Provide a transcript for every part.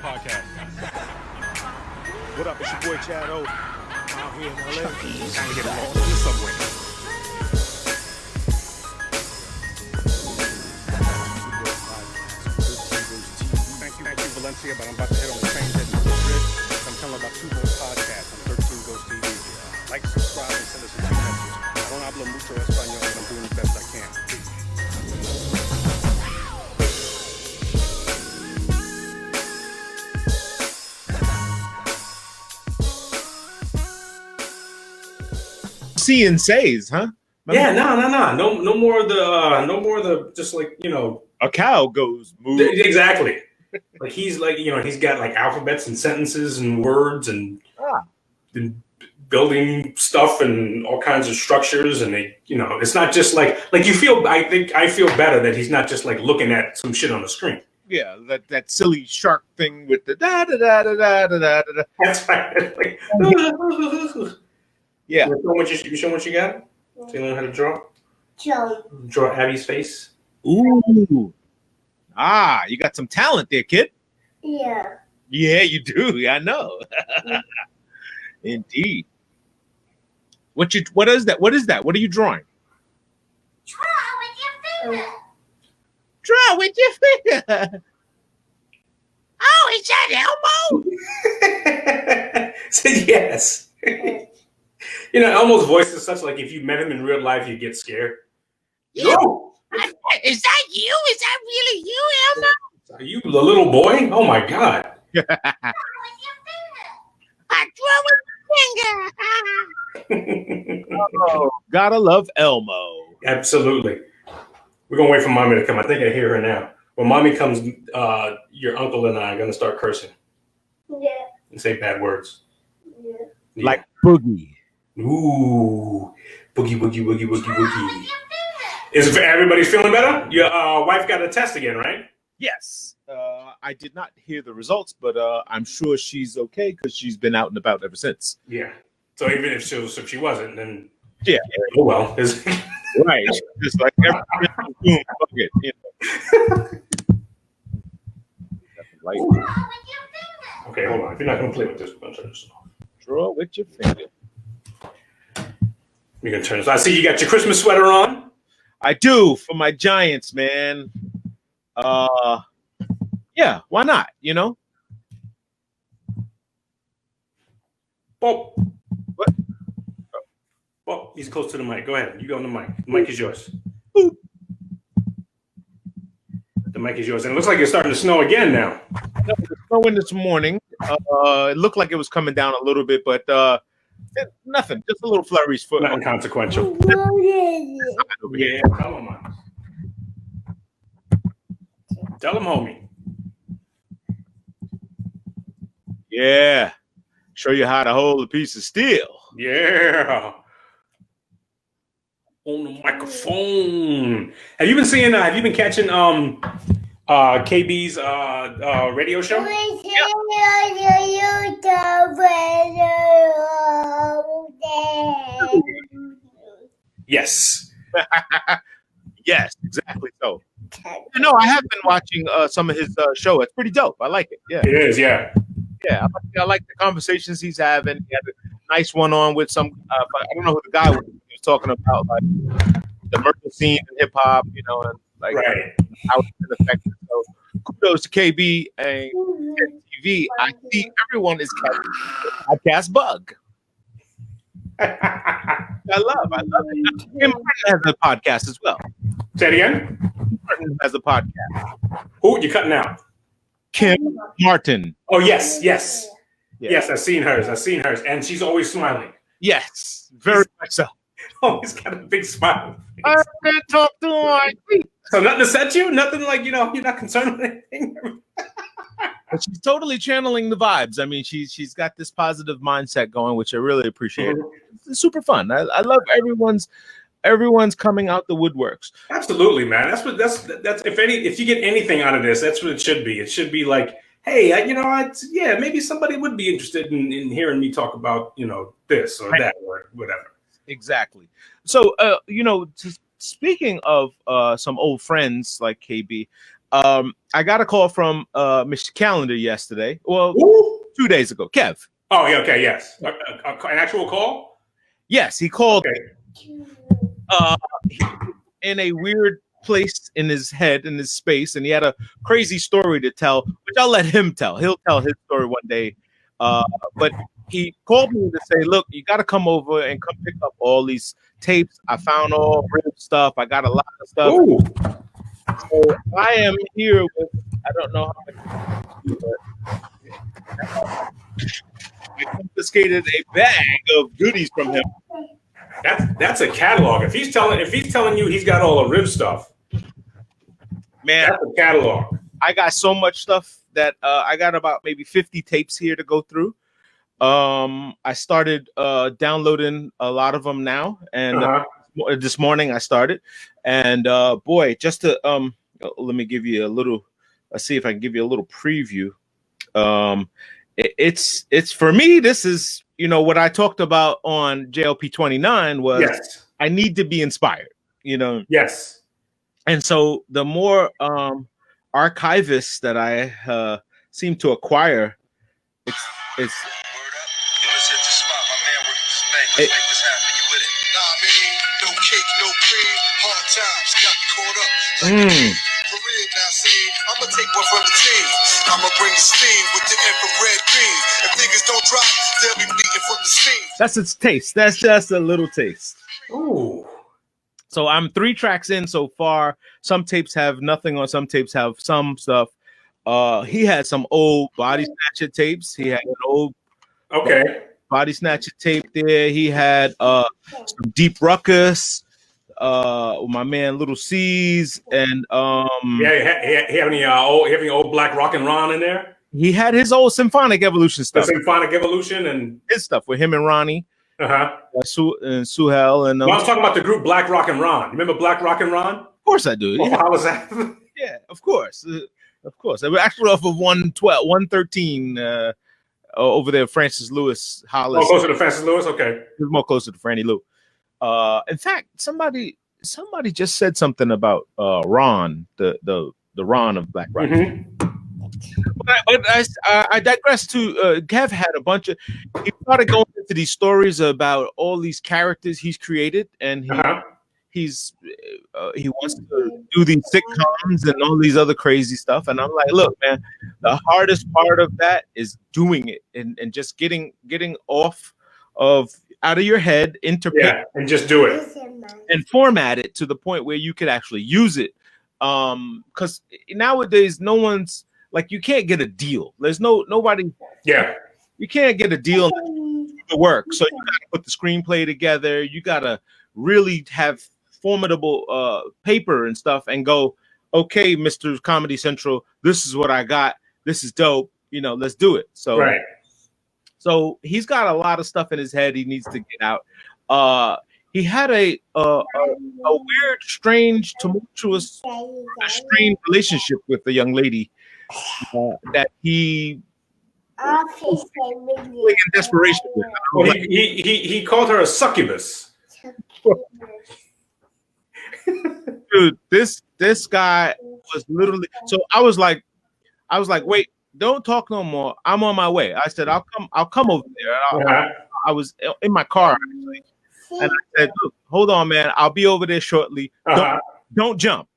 podcast. What up? It's your boy Chad O. Out here in LA. Time to get lost in the subway. Thank you, Valencia. But I'm about to head on the train heading to Madrid. I'm telling about Two Bones Podcast on 13 Ghost TV. Like, subscribe, and send us a few messages. I don't hablo mucho español, but I'm doing the best I can. Peace. See and says, huh? Yeah, no more of the just like, you know, a cow goes moo. Exactly. Like he's like, you know, he's got like alphabets and sentences and words and building stuff and all kinds of structures, and they, you know, it's not just like you feel. I feel better that he's not just like looking at some shit on the screen. Yeah, that silly shark thing with the da da da da da da da. That's right. Like, yeah. You show what you got? So you learn how to draw? Draw Abby's face. Ooh. You got some talent there, kid. Yeah. Yeah, you do. I know. Indeed. What is that? What is that? What are you drawing? Draw with your finger. Draw with your finger. Oh, is that Elmo? So yes. You know, Elmo's voice is such like if you met him in real life, you'd get scared. Yeah. No. Is that you? Is that really you, Elmo? Are you the little boy? Oh my God. I draw with my finger. Oh, gotta love Elmo. Absolutely. We're gonna wait for mommy to come. I think I hear her now. When mommy comes, your uncle and I are gonna start cursing. Yeah. And say bad words. Yeah. Like boogie. Ooh, boogie, boogie, boogie, boogie, boogie. Is everybody feeling better? Your wife got a test again, right? Yes. I did not hear the results, but I'm sure she's okay because she's been out and about ever since. Yeah. So even if she wasn't, then yeah. Oh well. Right. Just like every bucket, you know. Like, okay, hold on. If you're not gonna play with this, we're gonna turn this off. Draw with your finger. You're gonna turn this. I see you got your Christmas sweater on. I do, for my Giants, man. Yeah, why not? You know. Oh. What? Oh, he's close to the mic. Go ahead. You go on the mic. The mic is yours. Boop. The mic is yours. And it looks like it's starting to snow again now. No, it was snowing this morning. It looked like it was coming down a little bit, but nothing. Just a little flurries. Nothing consequential. Yeah, tell him, man. Tell him, homie. Yeah. Show you how to hold a piece of steel. Yeah. On the microphone. Have you been seeing? Have you been catching KB's radio show? Yes. Yes, exactly so. No, I have been watching some of his show. It's pretty dope. I like it. Yeah, it is. Yeah, yeah. I like the conversations he's having. He had a nice one on with some. I don't know who the guy was. He was talking about like the murder scene in hip hop. You know, and like how it's been affected. So kudos to KB and TV. I see everyone is catching the podcast bug. I love it. Kim Martin has a podcast as well. Say it again. Kim Martin has a podcast. Who you cutting out? Kim Martin. Oh yes. Yes, I've seen hers, and she's always smiling. Yes, very much so. Always got a big smile. I can't talk to my feet. So nothing to set you? Nothing like, you know, you're not concerned with anything? But she's totally channeling the vibes. I mean, she's got this positive mindset going, which I really appreciate. Mm-hmm. It's super fun. I love everyone's coming out the woodworks. Absolutely, man. That's if you get anything out of this, that's what it should be. It should be like, hey, maybe somebody would be interested in hearing me talk about, you know, this or that or whatever. Exactly. So, speaking of some old friends like KB, I got a call from Mr. Calendar yesterday. Well, Ooh. 2 days ago. Kev. Oh, yeah, okay, yes. An actual call? Yes, he called. Okay. In a weird place in his head, in his space, and he had a crazy story to tell, which I'll let him tell. He'll tell his story one day. But he called me to say, look, you got to come over and come pick up all these tapes. I found all rib stuff. I got a lot of stuff. Ooh. So I am here with, I don't know how much, but I confiscated a bag of goodies from him. That's a catalog. If he's telling you he's got all the rib stuff, man, that's a catalog. I got so much stuff that I got about maybe 50 tapes here to go through. I started downloading a lot of them now, and this morning I started. And boy, just to let me give you a little. Let's see if I can give you a little preview. It's for me. This is what I talked about on JLP 29 was yes. I need to be inspired. Yes. And so the more archivists that I seem to acquire, it's Let's hit the spot, my man. Let's make this happen. You with it? Nah, man. No cake, no cream. Hard times got me caught up. For real now, see. I'ma take one from the team. I'ma bring the steam with the infrared beam. If niggas don't drop, they'll be bleeding from the steam. That's its taste. That's just a little taste. Ooh. So I'm 3 tracks in so far. Some tapes have nothing on. Some tapes have some stuff. He had some old Body Snatcher tapes. He had an old Body Snatcher tape there. He had some Deep Ruckus. My man Little C's and he have any old Black Rock and Ron in there? He had his old Symphonic Evolution stuff. The Symphonic Evolution and his stuff with him and Ronnie. Suhel and I was talking about the group Black Rock and Ron. You remember Black Rock and Ron? Of course I do. Yeah. How was that? Yeah, of course. Of course. They were actually off of 113 over there, Francis Lewis Hollis. Oh, closer to Francis Lewis? Okay. It was more closer to Franny Lou. In fact, somebody just said something about Ron, the Ron of Black Rock. But I digress to Kev had a bunch of, he started going into these stories about all these characters he's created, and he wants to do these sitcoms and all these other crazy stuff. And I'm like, look, man, the hardest part of that is doing it and just getting out of your head into and just do it and format it to the point where you could actually use it. Because nowadays, no one's like, you can't get a deal. There's nobody. Yeah. You can't get a deal to work. So you got to put the screenplay together. You got to really have formidable paper and stuff and go, okay, Mr. Comedy Central, this is what I got. This is dope. Let's do it. So, so he's got a lot of stuff in his head he needs to get out. He had a weird, strange, tumultuous, strained relationship with a young lady that he in desperation with. Well, he called her a succubus. Dude, this guy was literally. So I was like, wait, don't talk no more. I'm on my way. I said, I'll come over there. I was in my car actually, and I said, look, hold on, man. I'll be over there shortly. Don't jump.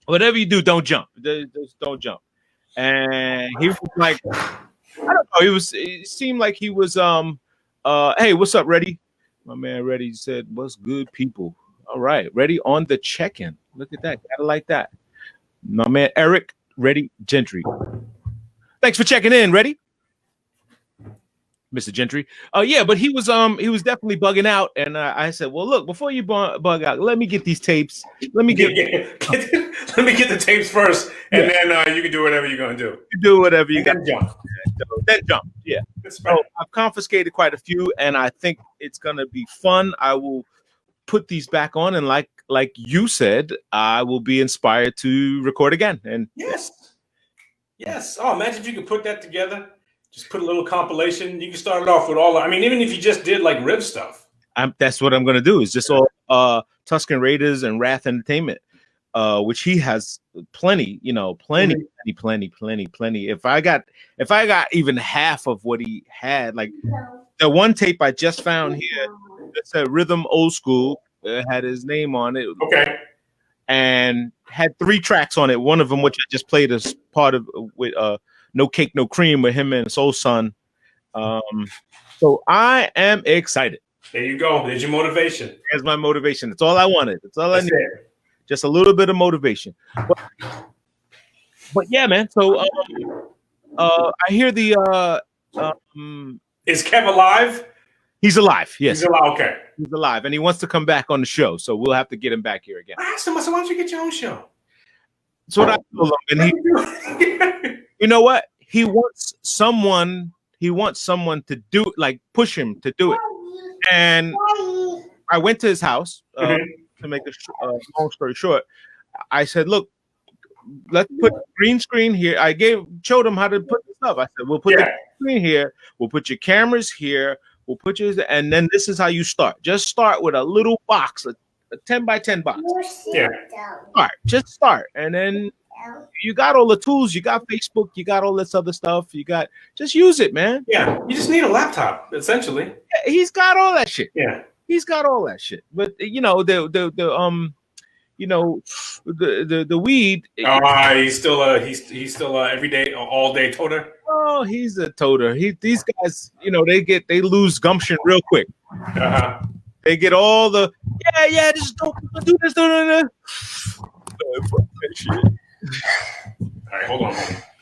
Whatever you do, don't jump. Just don't jump. And he was like, I don't know. It seemed like he was hey, what's up, Reddy? My man Reddy said, what's good, people? All right, Reddy on the check-in. Look at that. Gotta like that. My man Eric Reddy Gentry. Thanks for checking in, Reddy. Mr. Gentry. Yeah, but he was definitely bugging out, and I said, well, look, before you bug out, let me get these tapes. Let me get the tapes first, and then you can do whatever you're gonna do. You do whatever you got. Then jump. Yeah. So I've confiscated quite a few, and I think it's gonna be fun. I will put these back on, and like you said, I will be inspired to record again. And yes. Oh, imagine if you could put that together. Just put a little compilation. You can start it off with even if you just did like rib stuff. That's what I'm going to do. Is just all Tuscan Raiders and Wrath Entertainment. which he has plenty. Plenty. If I got even half of what he had, like the one tape I just found here, it's a Rhythm Old School, had his name on it. Okay. And had 3 tracks on it. One of them, which I just played as part of with No Cake, No Cream with him and Soul Son. So I am excited. There you go. There's your motivation. There's my motivation. That's all I wanted. That's all I need. It. Just a little bit of motivation. But yeah, man. So I hear the Is Kev alive? he's alive. Yes, He's alive. Okay. he's alive, and he wants to come back on the show. So we'll have to get him back here again. I asked him, I said, why don't you get your own show? So what I told him, and he, you know what? He wants someone to do, like, push him to do it. And I went to his house to make a long story short. I said, look, let's put green screen here. I showed him how to put the stuff. I said, we'll put the screen here. We'll put your cameras here. We'll put yours, and then this is how you start. Just start with a little box, a 10 by 10 box. Yeah. Just start, and then you got all the tools. You got Facebook. You got all this other stuff. Just use it, man. Yeah, you just need a laptop, essentially. Yeah, he's got all that shit. Yeah, he's got all that shit. But the weed. He's still a everyday, all day toter. Oh, he's a toter. These guys, they lose gumption real quick. Uh-huh. They get all the just don't do this. Shit. All right, hold on.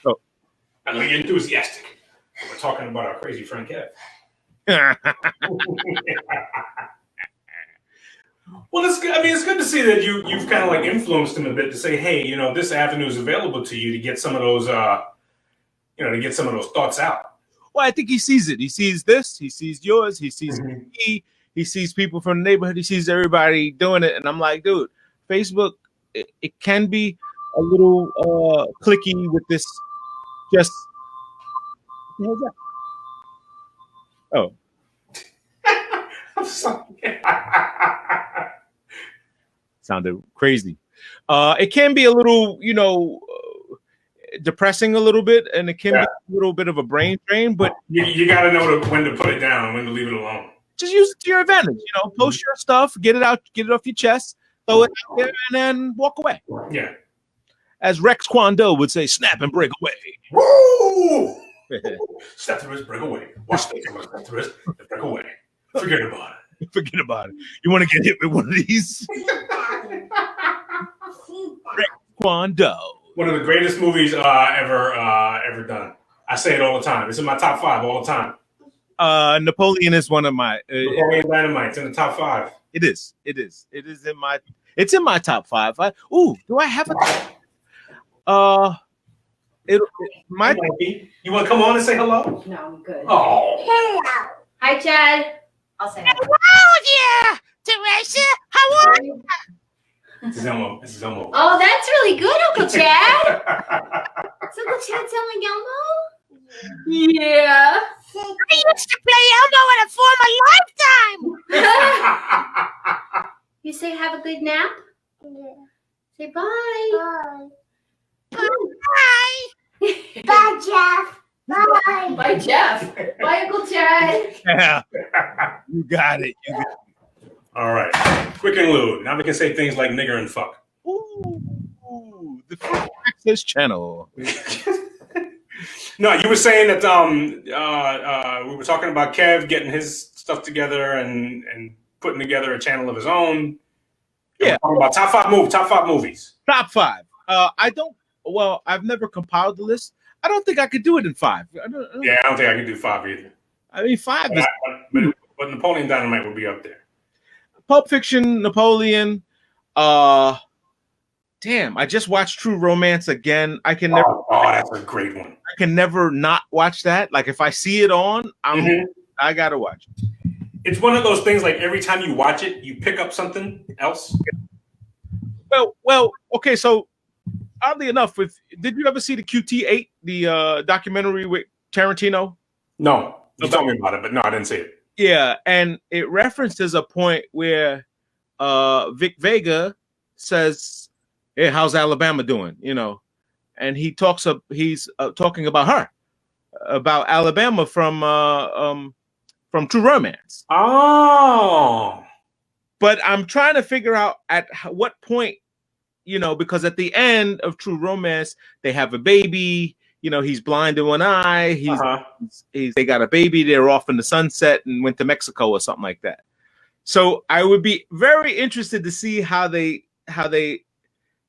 Oh. I know you're enthusiastic. We're talking about our crazy friend Kev. Well, it's good. I mean, it's good to see that you've kind of like influenced him a bit to say, hey, this avenue is available to you to get some of those, thoughts out. Well, I think he sees it. He sees this. He sees yours. He sees me. He sees people from the neighborhood. He sees everybody doing it, and I'm like, dude, Facebook, it can be a little clicky with this. Just what the hell's that? Oh, I'm sorry. Sounded crazy. It can be a little, depressing a little bit, and it can be a little bit of a brain drain. But you got to know when to put it down, when to leave it alone. Just use it to your advantage. Post your stuff, get it out, get it off your chest, throw it out there, and then walk away. Yeah. As Rex Kwon would say, snap and break away. Woo! Step to wrist, break away. Watch the camera, step to wrist, break away. Forget about it. Forget about it. You want to get hit with one of these? Rex Kwon. One of the greatest movies ever done. I say it all the time. It's in my top 5 all the time. Napoleon is one of my Napoleon Dynamite's in the top 5. It is in my top 5. Do I have a you want to come on and say hello? No, I'm good. Oh. Hello. Hi, Chad. I'll say hello. Hello there, Teresa. How are you? This is Elmo. Oh, that's really good, Uncle Chad. Is Uncle Chad selling Elmo? Yeah. I used to play Elmo in a former lifetime. You say have a good nap? Yeah. Say bye. Bye. Bye. Bye, Jeff. Bye. Bye, Jeff. Bye, Uncle Chad. Yeah. You got it. All right. Quick and lewd. Now we can say things like nigger and fuck. Ooh, the Free Access Channel. No, you were saying that we were talking about Kev getting his stuff together and putting together a channel of his own. Yeah. We're talking about top five movies. Top 5. I've never compiled the list. I don't think I could do it in 5. I don't think I could do 5 either. I mean, 5 is But Napoleon Dynamite would be up there. Pulp Fiction, Napoleon. Damn, I just watched True Romance again. I can never. Oh, that's a great one. I can never not watch that. Like if I see it on, I gotta watch it. It's one of those things. Like every time you watch it, you pick up something else. Well. Okay, so oddly enough, did you ever see the QT8, the documentary with Tarantino? No, you told me about it, but no, I didn't see it. Yeah, and it references a point where Vic Vega says hey, how's Alabama doing? You know, and he's talking about her, about Alabama from True Romance. Oh, But I'm trying to figure out at what point, you know, because at the end of True Romance, they have a baby. You know, he's blind in one eye. They got a baby. They're off in the sunset and went to Mexico or something like that. So I would be very interested to see how they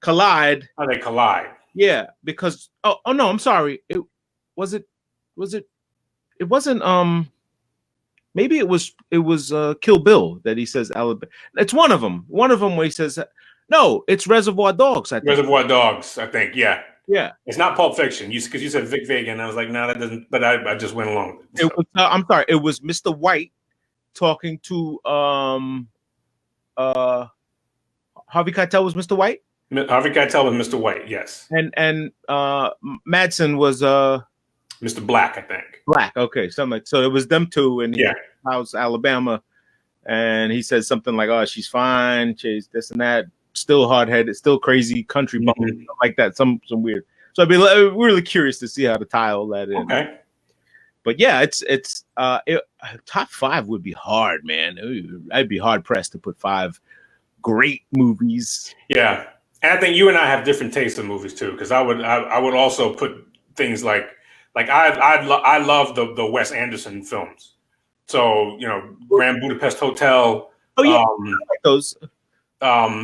collide. How they collide. Yeah, because oh no, I'm sorry. It wasn't maybe it was Kill Bill that he says Alabama. It's one of them. One of them where he says no, it's Reservoir Dogs. I think. Reservoir Dogs, I think. Yeah. Yeah. It's not Pulp Fiction. Because you said Vic Vega, and I was like, no, that doesn't. But I just went along with it. So. It was, I'm sorry. It was Mr. White talking to Harvey Keitel was Mr. White. Harvey Keitel was Mr. White, yes. And Madsen was Mr. Black, I think. Black. Okay, something like so. It was them two, and how's Alabama? And he said something like, "Oh, she's fine. She's this and that. Still hard headed. Still crazy country bumping like that. Some weird." So I'd be really curious to see how to tie all that in. Okay. But yeah, top 5 would be hard, man. I'd be hard pressed to put 5 great movies. Yeah, and I think you and I have different tastes in movies too. Because I would also put things like I love the Wes Anderson films. So you know, Grand Budapest Hotel. Oh yeah, I like those.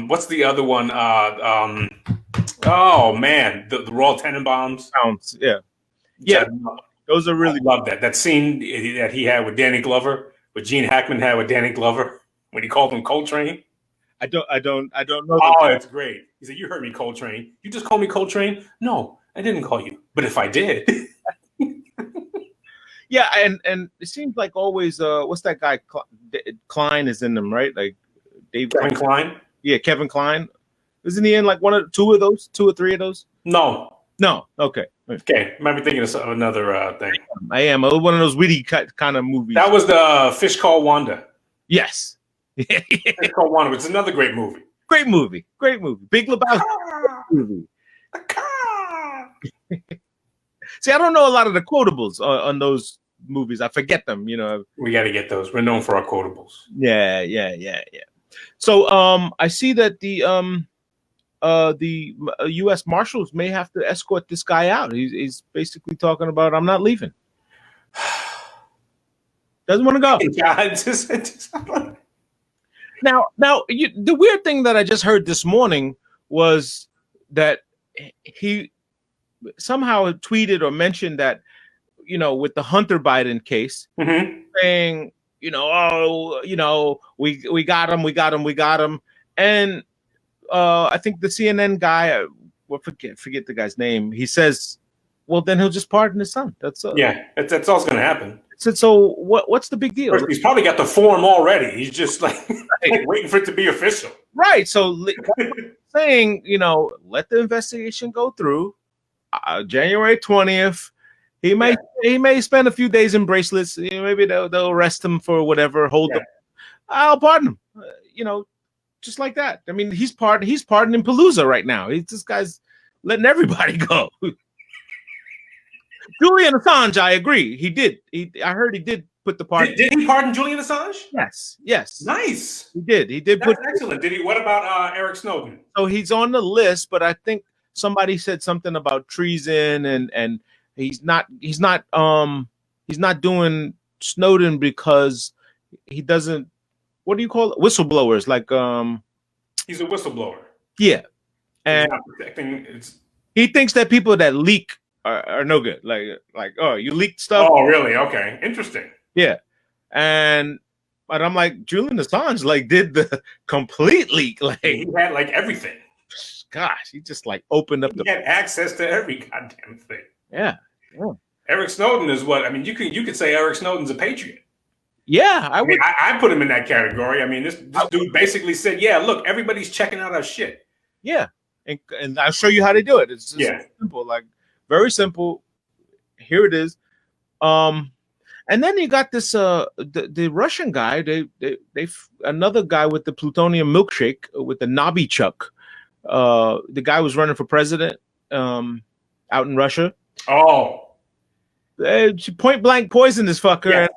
What's the other one? Oh man, the Royal Tenenbaums. Yeah. Those are really. I love that. That scene that he had with Danny Glover, what Gene Hackman had with Danny Glover when he called him Coltrane. I don't know. Oh, it's great. He said, "You heard me, Coltrane. You just called me Coltrane." No, I didn't call you. But if I did. Yeah, and it seems like always. What's that guy? Klein is in them, right? Like Kevin Kline. Yeah, Kevin Kline. Isn't he in like 2 or 3 of those? No. Okay. Okay, might be thinking of another thing. I am one of those witty kind of movies. That was the Fish Called Wanda. Yes. Fish Called Wanda, which is another great movie. Great movie. Big Lebowski movie. See, I don't know a lot of the quotables on those movies. I forget them. You know, we got to get those. We're known for our quotables. Yeah. So, I see that the U.S. Marshals may have to escort this guy out. He's basically talking about, I'm not leaving. Doesn't want to go. Yeah, Now, the weird thing that I just heard this morning was that he somehow tweeted or mentioned that, you know, with the Hunter Biden case, saying, you know, we got him, and I think the CNN guy, forget the guy's name. He says, well, then he'll just pardon his son. That's all that's all's going to happen. So what's the big deal? First, he's probably got the form already. He's just like waiting for it to be official. Right. So saying, you know, let the investigation go through. January 20th. He may spend a few days in bracelets. You know, maybe they'll arrest him for whatever. Hold him. I'll pardon him. You know, just like that. I mean, he's pardoning Palooza right now. This guy's letting everybody go. Julian Assange, I agree. He did. I heard he did put the pardon. Did he pardon Julian Assange? Yes. Nice. He did. That's excellent. Did he? What about Eric Snowden? So he's on the list, but I think somebody said something about treason and he's not doing Snowden because he doesn't. What do you call it? Whistleblowers, like he's a whistleblower. Yeah, and he thinks that people that leak are no good. Like oh, you leaked stuff. Oh, really? Okay, interesting. Yeah, but I'm like, Julian Assange did the complete leak. Like he had everything. Gosh, he just opened up. He had access to every goddamn thing. Yeah. Eric Snowden is what I mean. You could say Eric Snowden's a patriot. Yeah, I would. I put him in that category. I mean, this dude basically said, "Yeah, look, everybody's checking out our shit." Yeah, and I'll show you how they do it. It's just simple, very simple. Here it is. And then you got this the Russian guy. They another guy with the plutonium milkshake with the Novichok. the guy was running for president out in Russia. Oh, She point blank poisoned this fucker. yeah.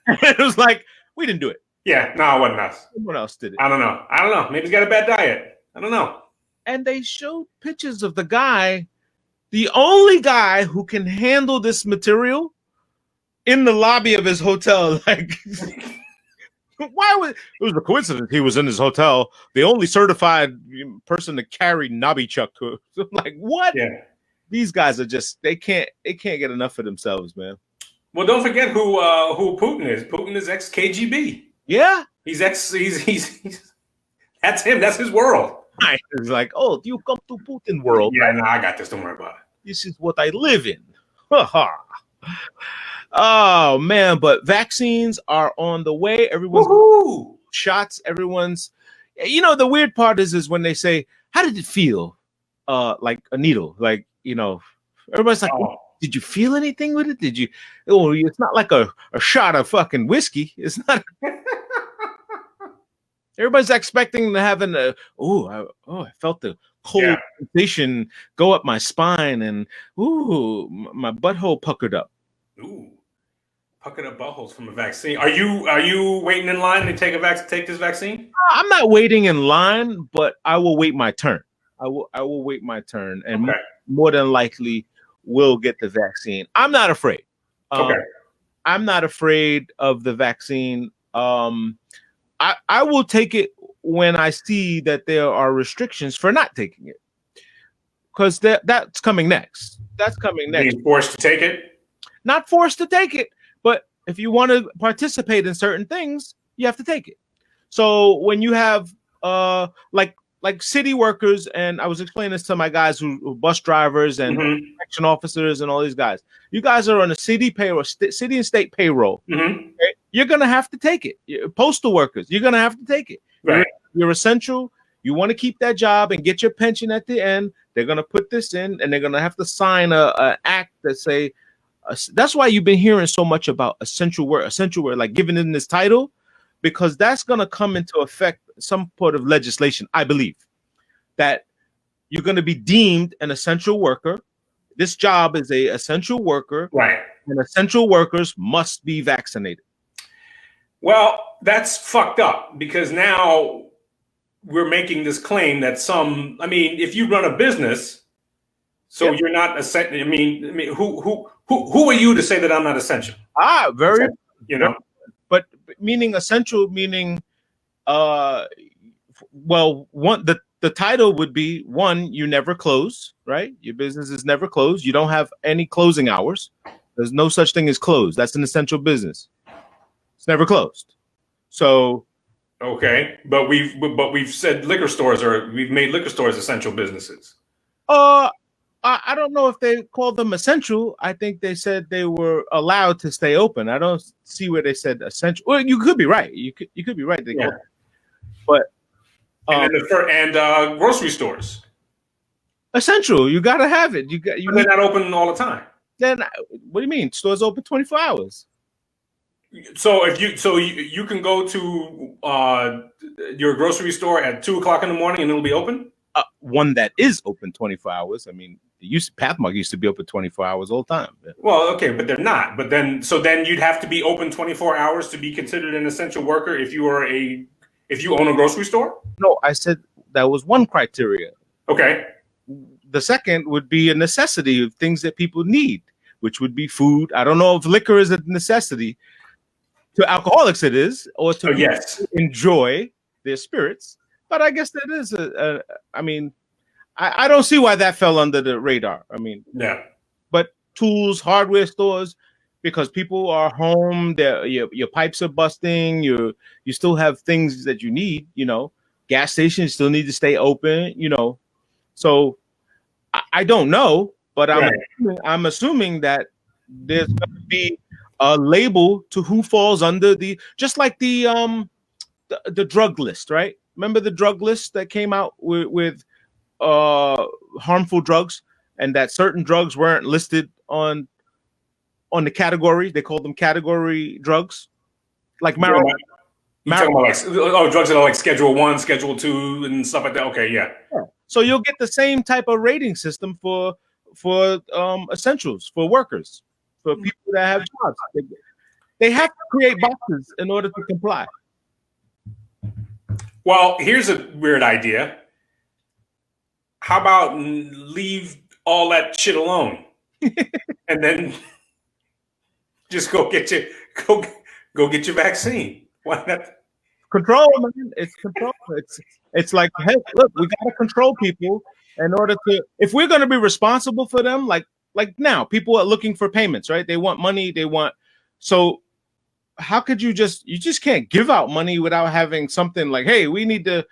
And it was like, we didn't do it. Yeah, no, it wasn't us. Someone else did it. I don't know. Maybe he's got a bad diet. I don't know. And they showed pictures of the guy, the only guy who can handle this material, in the lobby of his hotel. Like, why was it was a coincidence he was in his hotel, the only certified person to carry Novichok. Like, what? Yeah. These guys are just they can't get enough of themselves, man. Well, don't forget who Putin is. Putin is ex KGB. Yeah, He's that's him. That's his world. it's like, oh, you come to Putin world. Yeah, no, I got this. Don't worry about it. This is what I live in. Oh man, but vaccines are on the way. Everyone's Woohoo! shots. Everyone's. You know, the weird part is when they say, "How did it feel?" Like a needle. Like, you know, everybody's like, Oh. "Did you feel anything with it? Did you?" Oh, it's not like a shot of fucking whiskey. It's not. Everybody's expecting to have I felt the cold sensation go up my spine, and my butthole puckered up. Ooh, puckered up buttholes from a vaccine. Are you waiting in line to take this vaccine? I'm not waiting in line, but I will wait my turn. I will wait my turn, and more than likely will get the vaccine. I'm not afraid. I'm not afraid of the vaccine. I will take it when I see that there are restrictions for not taking it, because that's coming next. That's coming next. Being forced to take it? Not forced to take it, but if you want to participate in certain things, you have to take it. So when you have like city workers, and I was explaining this to my guys who bus drivers and election officers and all these guys. You guys are on a city payroll, city and state payroll. Okay? You're gonna have to take it. Postal workers, you're gonna have to take it. Right. You're essential. You want to keep that job and get your pension at the end. They're gonna put this in, and they're gonna have to sign a act that say. That's why you've been hearing so much about essential work, like giving in this title, because that's gonna come into effect. Some sort of legislation, I believe, that you're going to be deemed an essential worker. This job is a essential worker, right? And essential workers must be vaccinated. Well, that's fucked up, because now we're making this claim that if you run a business, so you're not essential. I mean, who are you to say that I'm not essential? Very, but meaning essential, meaning. Well, the title would be one, you never close, right? Your business is never closed. You don't have any closing hours. There's no such thing as closed. That's an essential business. It's never closed. So, okay, but we've said we've made liquor stores essential businesses. I don't know if they called them essential. I think they said they were allowed to stay open. I don't see where they said essential. Well, you could be right. You could be right. But and grocery stores essential. You gotta have it. They're not open all the time. Then what do you mean? Stores open 24 hours. So you can go to your grocery store at 2:00 in the morning and it'll be open. One that is open 24 hours. I mean, Pathmark used to be open 24 hours all the time. Well, okay, but they're not. But then you'd have to be open 24 hours to be considered an essential worker if you own a grocery store? No, I said that was one criteria. Okay. The second would be a necessity of things that people need, which would be food. I don't know if liquor is a necessity. To alcoholics it is, or to enjoy their spirits. But I guess that is I don't see why that fell under the radar. I mean, yeah. But tools, hardware stores, because people are home, your pipes are busting, you still have things that you need, gas stations still need to stay open, So I don't know, but I'm assuming that there's going to be a label to who falls under just like the drug list, right? Remember the drug list that came out with harmful drugs, and that certain drugs weren't listed on the category. They called them category drugs, like marijuana. You're talking about drugs that are like Schedule 1, Schedule 2, and stuff like that. Okay, yeah. So you'll get the same type of rating system for essentials, for workers, for people that have jobs. They have to create boxes in order to comply. Well, here's a weird idea. How about leave all that shit alone, and then just go get your vaccine? Why not? Control, man. It's control. It's like, hey, look, we got to control people in order to. If we're going to be responsible for them, like now, people are looking for payments, right? They want money. So how could you just can't give out money without having something like, hey, we need to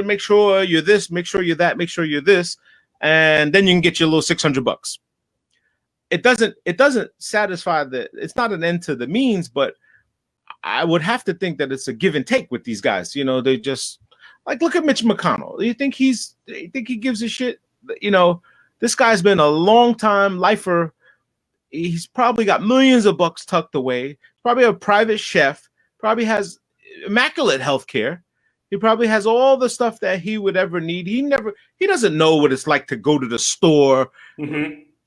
make sure you're this, make sure you're that, make sure you're this, and then you can get your little $600. It doesn't satisfy it's not an end to the means, but I would have to think that it's a give and take with these guys. You know, they just like, look at Mitch McConnell. You think he gives a shit? You know, this guy's been a long time lifer. He's probably got millions of bucks tucked away. Probably a private chef. Probably has immaculate health care. He probably has all the stuff that he would ever need. He doesn't know what it's like to go to the store,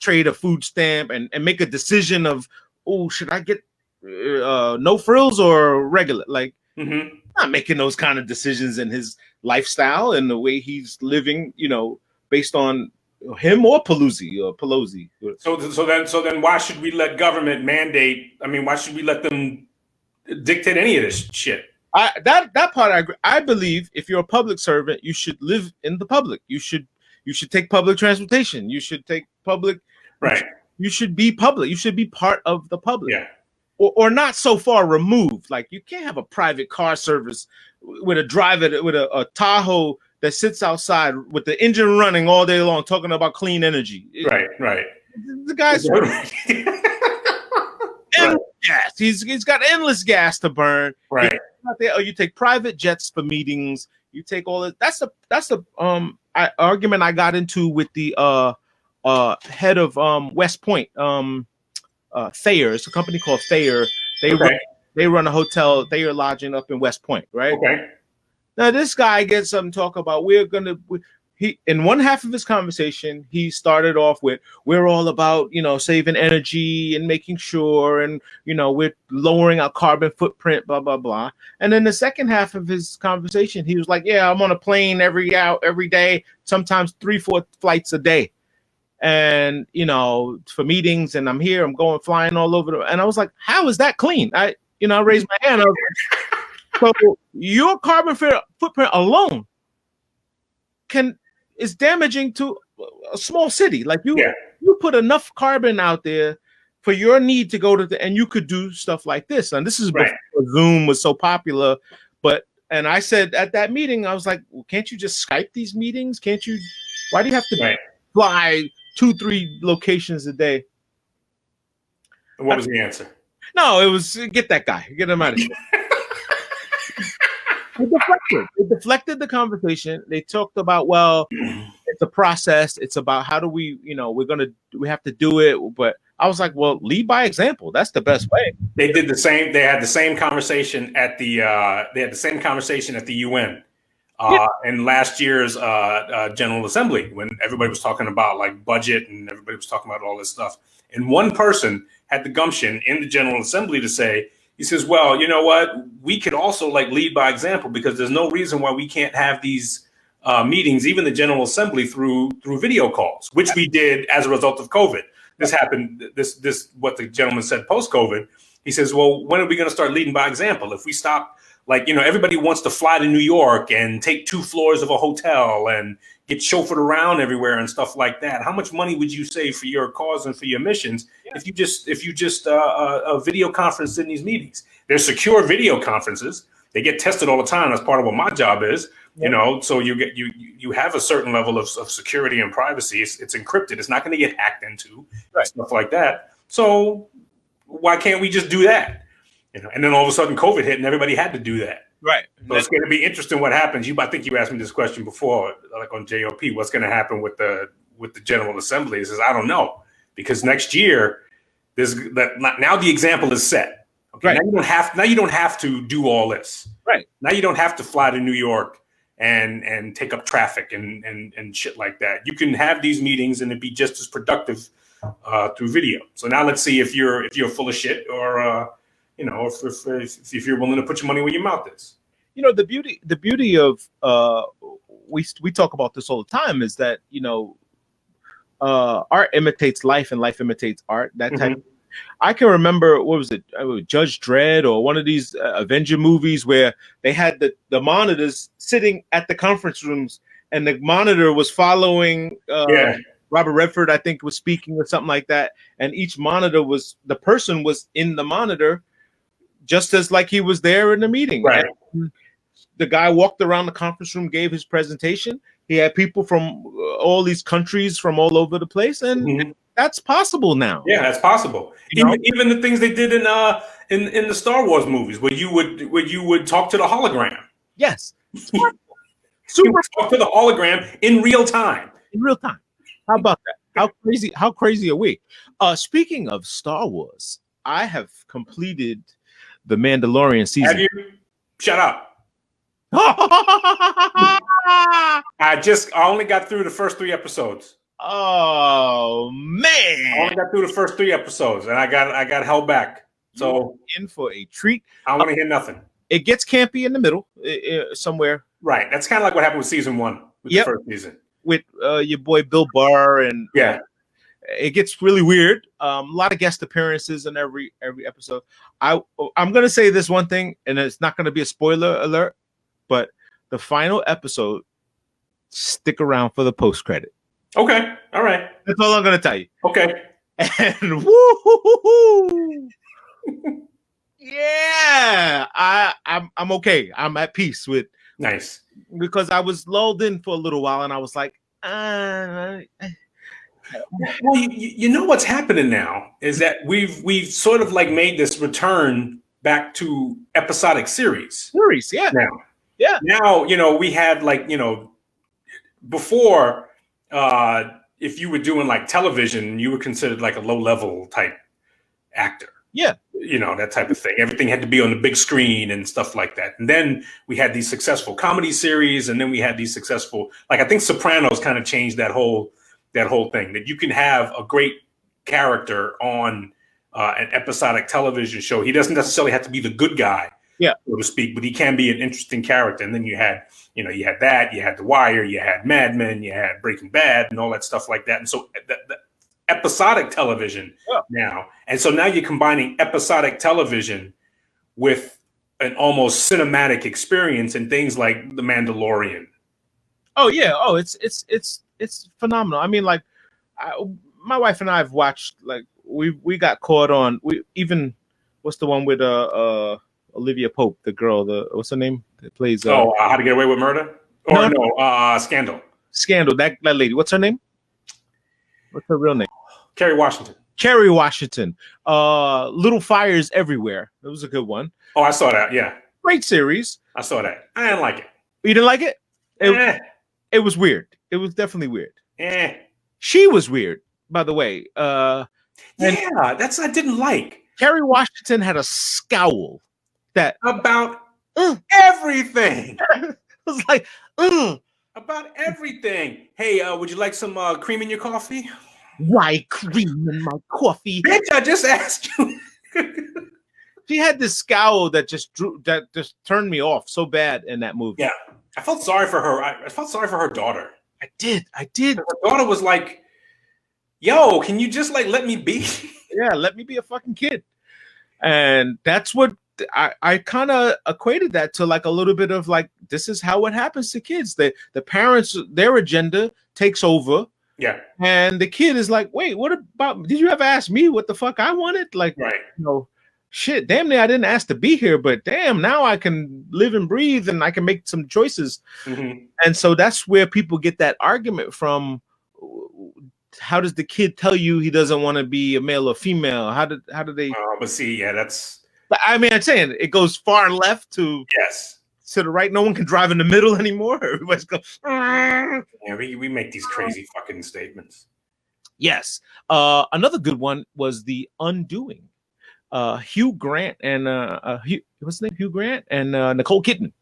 trade a food stamp, and make a decision of, oh, should I get no frills or regular? Like, not making those kind of decisions in his lifestyle and the way he's living, you know, based on him or Pelosi. So then why should we let government mandate? I mean, why should we let them dictate any of this shit? That part I agree. I believe if you're a public servant, you should live in the public. You should take public transportation. You should take public. Right. You should be public. You should be part of the public. Yeah. Or not so far removed. Like, you can't have a private car service with a driver with a Tahoe that sits outside with the engine running all day long, talking about clean energy. Right. The guy's gas. He's got endless gas to burn. Right. Or you take private jets for meetings. You take all that. That's the argument I got into with the head of West Point. Thayer. It's a company called Thayer. They run a hotel, Thayer Lodging up in West Point, right? Okay. Now this guy gets some talk about he in one half of his conversation, he started off with, we're all about, you know, saving energy and making sure, and, you know, we're lowering our carbon footprint, blah, blah, blah. And then the second half of his conversation, he was like, yeah, I'm on a plane every day, sometimes 3-4 flights a day. And, you know, for meetings, and I'm going flying all over. And I was like, how is that clean? I raised my hand. I was like, so your carbon footprint alone is damaging to a small city. Like you put enough carbon out there for your need to go to and you could do stuff like this. And this is before Zoom was so popular. And I said at that meeting, I was like, well, can't you just Skype these meetings? Why do you have to fly 2-3 locations a day? And what was the answer? No, it was get that guy, get him out of here. They deflected the conversation. They talked about, well, it's a process. It's about how do we, you know, we have to do it. But I was like, well, lead by example. That's the best way. They had the same conversation at the UN. In last year's General Assembly, when everybody was talking about like budget and everybody was talking about all this stuff. And one person had the gumption in the General Assembly to say, he says, well, you know what? We could also like lead by example, because there's no reason why we can't have these meetings, even the General Assembly, through video calls, which we did as a result of COVID. This happened, what the gentleman said post-COVID. He says, well, when are we going to start leading by example? If we stop, like, you know, everybody wants to fly to New York and take 2 floors of a hotel and get chauffeured around everywhere and stuff like that. How much money would you save for your cause and for your missions if you just video conference in these meetings? They're secure video conferences. They get tested all the time. That's part of what my job is. You know, so you have a certain level of security and privacy. It's encrypted. It's not going to get hacked into, stuff like that. So why can't we just do that? You know, and then all of a sudden COVID hit and everybody had to do that. Right. So it's going to be interesting what happens. I think you asked me this question before, like on JOP, what's going to happen with the General Assembly? He says, I don't know, because next year now the example is set. Okay. Right. Now you don't have to do all this. Right. Now you don't have to fly to New York and take up traffic and shit like that. You can have these meetings and it'd be just as productive through video. So now let's see if you're full of shit, or if you're willing to put your money where your mouth is. You know, the beauty of we talk about this all the time is that, you know, art imitates life and life imitates art. That type. Mhm. I can remember, what was it, Judge Dredd or one of these Avenger movies where they had the monitors sitting at the conference rooms, and the monitor was following Robert Redford, I think, was speaking or something like that, and each monitor was, the person was in the monitor just as like he was there in the meeting. Right. And the guy walked around the conference room, gave his presentation. He had people from all these countries from all over the place, and that's possible now. Yeah, that's possible. You know? Even the things they did in the Star Wars movies, where you would talk to the hologram. Yes. You Super would talk to the hologram in real time. in real time. How about that? How crazy are we? Speaking of Star Wars, I have completed the Mandalorian season. Have you? Shut up. I I only got through the first 3 episodes. Oh I man! only got through the first 3 episodes, and I got held back. So in for a treat. I want to hear nothing. It gets campy in the middle, somewhere. Right. That's kind of like what happened with season 1, with the first season. With your boy Bill Burr, and Yeah. it gets really weird. A lot of guest appearances in every episode. I'm gonna say this one thing, and it's not gonna be a spoiler alert, but the final episode, stick around for the post credit. Okay. All right. That's all I'm gonna tell you. Okay. And woo, yeah, I'm okay. I'm at peace with, Nice. because I was lulled in for a little while, and I was like, Well, you know what's happening now is that we've sort of like made this return back to episodic series. yeah. Now, Yeah. Now, you know, we had like, you know, before, if you were doing like television, you were considered like a low level type actor. Yeah. You know, that type of thing. Everything had to be on the big screen and stuff like that. And then we had these successful comedy series, and then we had these successful, like, I think Sopranos kind of changed that whole thing, that you can have a great character on an episodic television show. He doesn't necessarily have to be the good guy, so to speak, but he can be an interesting character. And then you had that, you had The Wire, you had Mad Men, you had Breaking Bad, and all that stuff like that. And so the episodic television now. And so now you're combining episodic television with an almost cinematic experience and things like The Mandalorian. Oh yeah. Oh, it's phenomenal. I mean, like, my wife and I have watched, like, we got caught on, what's the one with Olivia Pope, the girl, what's her name that plays How to Get Away with Murder? Or no, Scandal. Scandal, that lady, what's her name? What's her real name? Kerry Washington. Kerry Washington. Little Fires Everywhere. It was a good one. Oh, I saw that. Yeah. Great series. I saw that. I didn't like it. You didn't like it? It was weird. It was definitely weird. She was weird, by the way. I didn't like. Kerry Washington had a scowl that about everything. It was like, about everything. Hey, would you like some cream in your coffee? Why cream in my coffee? Bitch, I just asked you. She had this scowl that just turned me off so bad in that movie. Yeah, I felt sorry for her. I felt sorry for her daughter. I did. Her daughter was like, "Yo, can you just like let me be?" Yeah, let me be a fucking kid. And that's what I kind of equated that to, like, a little bit of like, this is how it happens to kids. The parents, their agenda takes over. Yeah. And the kid is like, wait, what about, did you ever ask me what the fuck I wanted? Like, right. You know, shit, damn near I didn't ask to be here, but damn, now I can live and breathe and I can make some choices. Mm-hmm. And so that's where people get that argument from. How does the kid tell you he doesn't want to be a male or female? How do they? But see, yeah, that's. I mean, I'm saying it goes far left to to the right. No one can drive in the middle anymore. Everybody's going. Yeah, we make these crazy fucking statements. Yes. Another good one was The Undoing. Hugh Grant and what's his name? Hugh Grant and Nicole Kidman.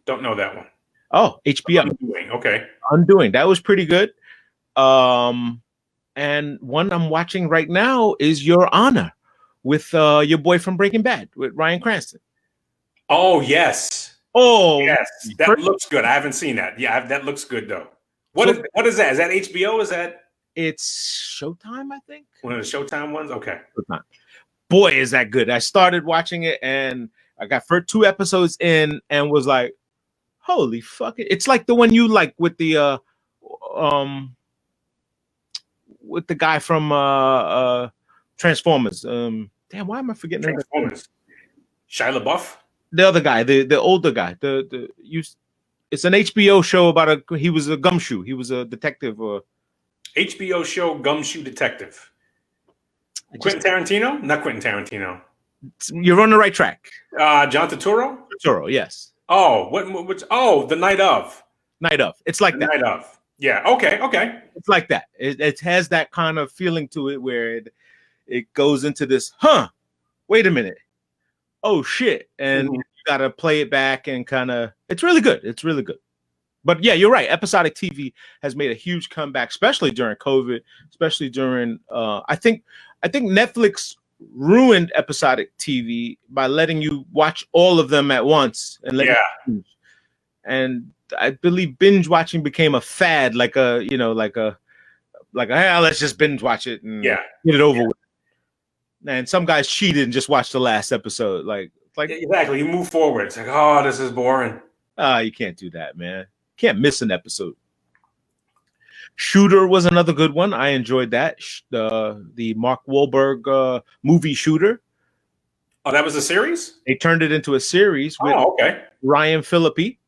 Don't know that one. Oh, HBO. Undoing. Okay. Undoing. That was pretty good. And one I'm watching right now is Your Honor with your boy from Breaking Bad, with Ryan Cranston. Oh, yes. Oh, Yes. That looks good. I haven't seen that. Yeah, that looks good, though. What is that? Is that HBO? Is that? It's Showtime, I think. One of the Showtime ones? Okay. Showtime. Boy, is that good. I started watching it and I got first 2 episodes in and was like, holy fuck it. It's like the one you like with the guy from Transformers. Damn, why am I forgetting Transformers? Shia LaBeouf? The other guy, the older guy. It's an HBO show about he was a gumshoe. He was a detective or HBO show Gumshoe Detective. Quentin Tarantino? Not Quentin Tarantino. You're on the right track. John Turturro? Turturro, yes. Oh, which The Night of. Night of. It's like that. Night of. Yeah, okay. It's like that. It has that kind of feeling to it where it goes into this, wait a minute. Oh shit. And you gotta play it back and kind of it's really good. It's really good. But yeah, you're right. Episodic TV has made a huge comeback, especially during COVID, especially during I think Netflix ruined episodic TV by letting you watch all of them at once and let you choose. And I believe binge watching became a fad, like hey, let's just binge watch it and get it over with. And some guys cheated and just watched the last episode. Like exactly. You move forward. It's like, oh, this is boring. You can't do that, man. Can't miss an episode. Shooter was another good one. I enjoyed that. The Mark Wahlberg movie Shooter. Oh, that was a series? They turned it into a series with Ryan Phillippe.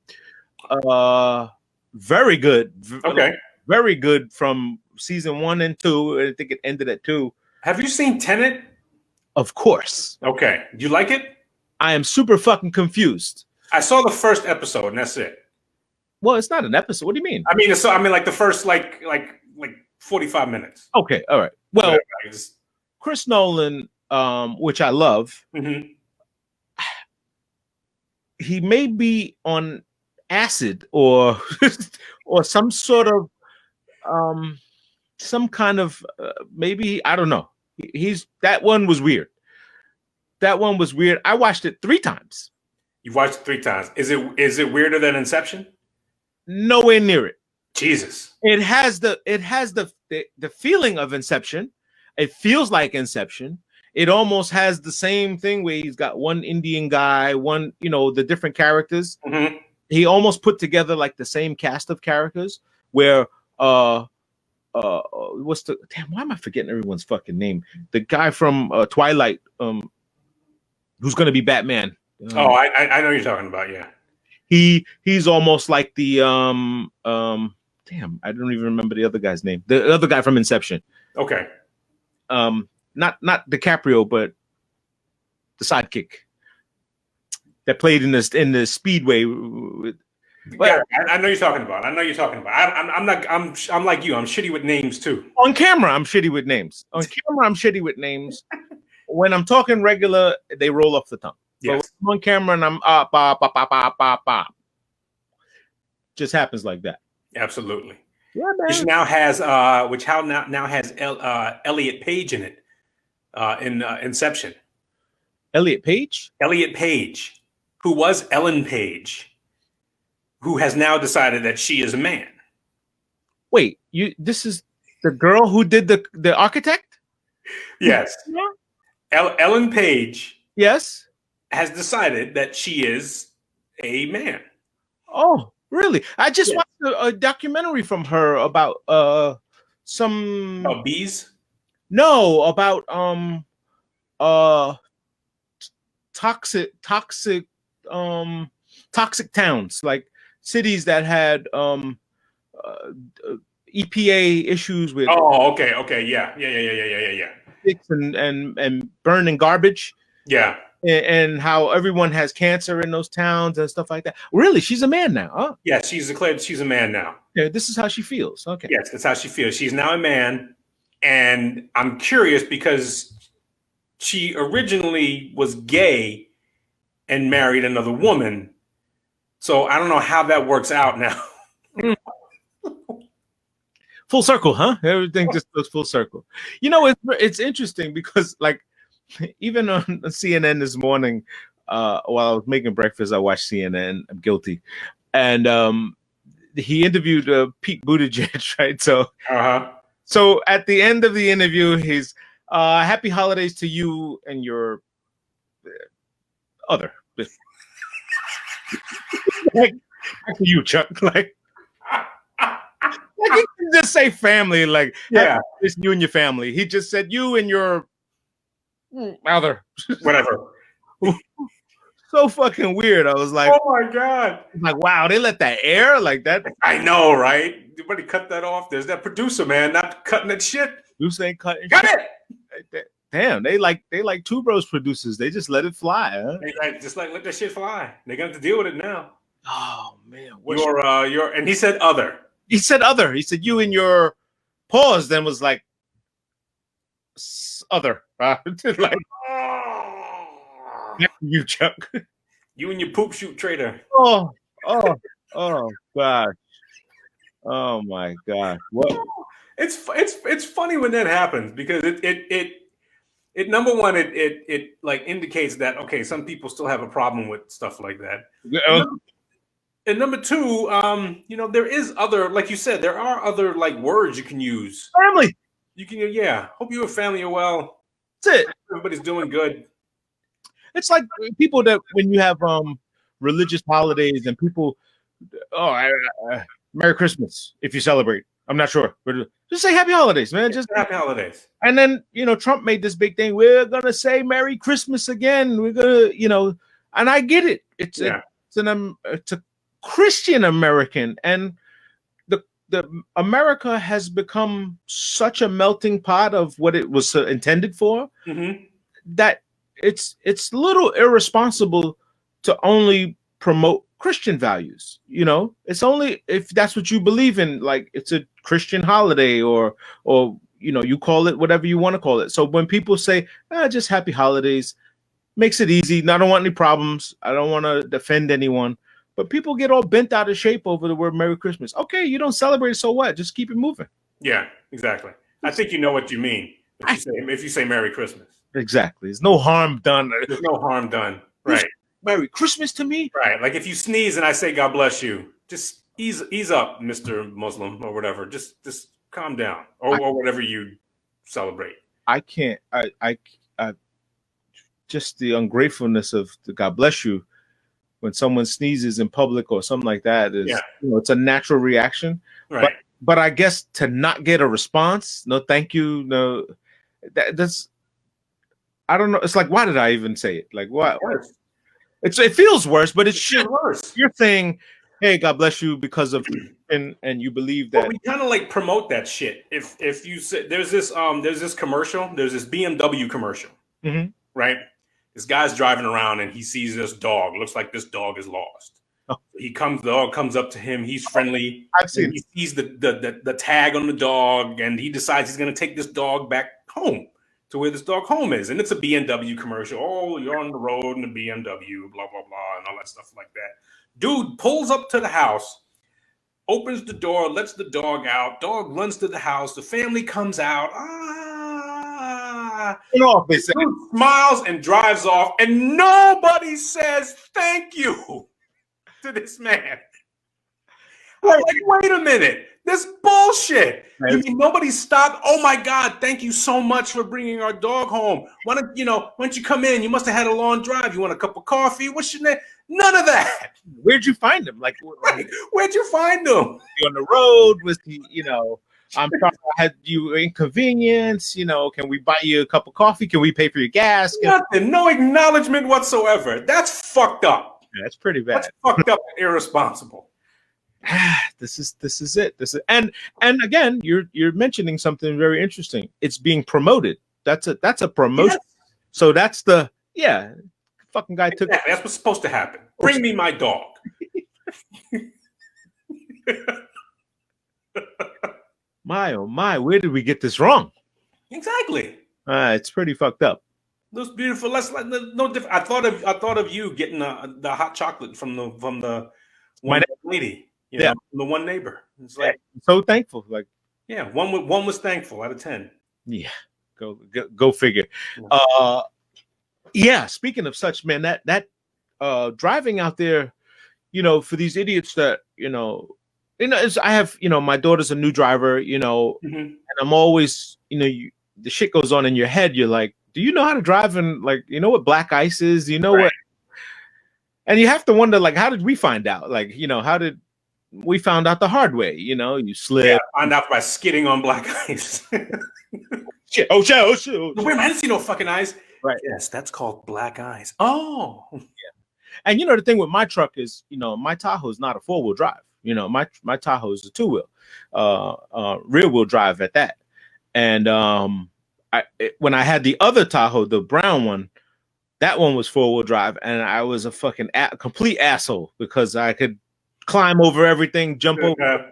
Very good. Okay. Very good from season 1 and 2. I think it ended at 2. Have you seen Tenet? Of course. Okay. Do you like it? I am super fucking confused. I saw the first episode and that's it. Well, it's not an episode. What do you mean? I mean, like the first like 45 minutes. Okay, all right. Well, Chris Nolan, which I love, he may be on acid or some sort of some kind of maybe I don't know. That one was weird. That one was weird. I watched it 3 times. You've watched it 3 times. Is it weirder than Inception? Nowhere near it. Jesus. It has the feeling of Inception. It feels like Inception. It almost has the same thing where he's got one Indian guy, the different characters. He almost put together like the same cast of characters where why am I forgetting everyone's fucking name? The guy from Twilight, who's gonna be Batman. I know you're talking about, yeah. He's almost like the damn, I don't even remember the other guy's name. The other guy from Inception. Okay. Not DiCaprio, but the sidekick that played in the Speedway. Yeah, I know you're talking about. I'm like you. I'm shitty with names too. On camera, I'm shitty with names. When I'm talking regular, they roll off the tongue. Yes. I'm on camera and I'm just happens like that. Absolutely. Yeah, man. Which now has Elliot Page in it. In Inception. Elliot Page? Elliot Page, who was Ellen Page, who has now decided that she is a man. Wait, this is the girl who did the architect? Yes. Ellen Page. Yes. Has decided that she is a man. Oh, really? I just watched a documentary from her about some bees. No, about toxic towns, like cities that had EPA issues with. Oh, okay, yeah. And burning garbage. Yeah. And how everyone has cancer in those towns and stuff like that. Really, she's a man now, huh? Yeah, she's declared she's a man now. Yeah, this is how she feels. Okay. Yes, that's how she feels. She's now a man, and I'm curious because she originally was gay and married another woman. So I don't know how that works out now. Full circle, huh? Everything just goes full circle. You know, it's interesting because like even on CNN this morning, while I was making breakfast, I watched CNN. I'm guilty, and he interviewed Pete Buttigieg, right? So at the end of the interview, he's happy holidays to you and your other. Like to you, Chuck. Like he can just say family, like Yeah. it's you and your family. He just said you and your other. Whatever. So fucking weird. I was like, oh my God. Like, wow, they let that air like that. I know, right? Everybody cut that off. There's that producer, man, not cutting that shit. Producer ain't cutting Cut shit. it. Damn, they like Two Bros producers. They just let it fly, huh? They just like let that shit fly. They're gonna have to deal with it now. Oh man, and he said other. He said other. He said you and your pause. Then was like other. Like you, Chuck. You and your poop shoot trader. Oh gosh. Oh my God. What? It's funny when that happens because it number one it like indicates that okay, some people still have a problem with stuff like that. And number two, you know, there is other, like you said, there are other like words you can use. Family. You can, yeah. Hope you and family are well. That's it. Everybody's doing good. It's like people that when you have religious holidays and people, Merry Christmas if you celebrate. I'm not sure, but just say Happy Holidays, man. Just Happy Holidays. And then Trump made this big thing. We're gonna say Merry Christmas again. We're gonna, and I get it. It's a Christian American, and the America has become such a melting pot of what it was intended for that it's a little irresponsible to only promote Christian values. It's only if that's what you believe in, like it's a Christian holiday or you call it whatever you want to call it. So when people say just happy holidays, makes it easy. I don't want any problems. I don't want to defend anyone. But people get all bent out of shape over the word Merry Christmas. Okay, you don't celebrate, so what? Just keep it moving. Yeah, exactly. I think you know what you mean if you say Merry Christmas. Exactly. There's no harm done. There's no harm done. Right. Merry Christmas to me? Right. Like if you sneeze and I say God bless you, just ease up, Mr. Muslim or whatever. Just calm down. Or whatever you celebrate. I can't. I just the ungratefulness of the God bless you when someone sneezes in public or something like that is, it's a natural reaction. Right. But I guess to not get a response, no thank you, no, that's, I don't know. It's like, why did I even say it? Like, what? It feels worse, but it should. Worse. You're saying, hey, God bless you because of, and you believe that. Well, we kind of like promote that shit. If you say there's this commercial, there's this BMW commercial, right? This guy's driving around and he sees this dog. Looks like this dog is lost. Oh. The dog comes up to him. He's friendly. I've seen. He sees the tag on the dog, and he decides he's going to take this dog back home to where this dog home is. And it's a BMW commercial. Oh, you're on the road in a BMW, blah blah blah, and all that stuff like that. Dude pulls up to the house, opens the door, lets the dog out. Dog runs to the house. The family comes out. They say. Smiles and drives off, and nobody says thank you to this man. I'm like, wait a minute, this bullshit. You mean nobody stopped? Oh my God, thank you so much for bringing our dog home. Why don't you come in? You must have had a long drive. You want a cup of coffee? What's your name? None of that. Where'd you find him? Like, where'd you find him? You on the road? Was he? I'm sorry I had you inconvenience. Can we buy you a cup of coffee? Can we pay for your gas? Nothing. No acknowledgement whatsoever. That's fucked up. Yeah, that's pretty bad. That's fucked up and irresponsible. This is it. And again, you're mentioning something very interesting. It's being promoted. That's a promotion. Yes. So that's fucking guy took. That's what's supposed to happen. Bring me my dog. My oh my, where did we get this wrong? Exactly. It's pretty fucked up. Looks beautiful. No different. I thought of you getting the hot chocolate from the one lady, the one neighbor. It's like so thankful. Like, yeah, one was thankful out of 10. yeah, go figure. Yeah. Speaking of such, man, that driving out there, for these idiots that I have, my daughter's a new driver, and I'm always, the shit goes on in your head. You're like, do you know how to drive? And like, you know what black ice is? You know what? And you have to wonder, like, how did we find out? Like, how did we found out the hard way? You slip. Yeah, find out by skidding on black ice. Shit. Oh, shit. Oh, shit. Wait, man, I didn't see no fucking ice. Right. Yes, that's called black ice. Oh. Yeah. And the thing with my truck is, my Tahoe is not a 4-wheel drive. My Tahoe is a 2-wheel, rear wheel drive at that. And when I had the other Tahoe, the brown one, that one was 4-wheel drive, and I was a fucking complete asshole because I could climb over everything, jump over,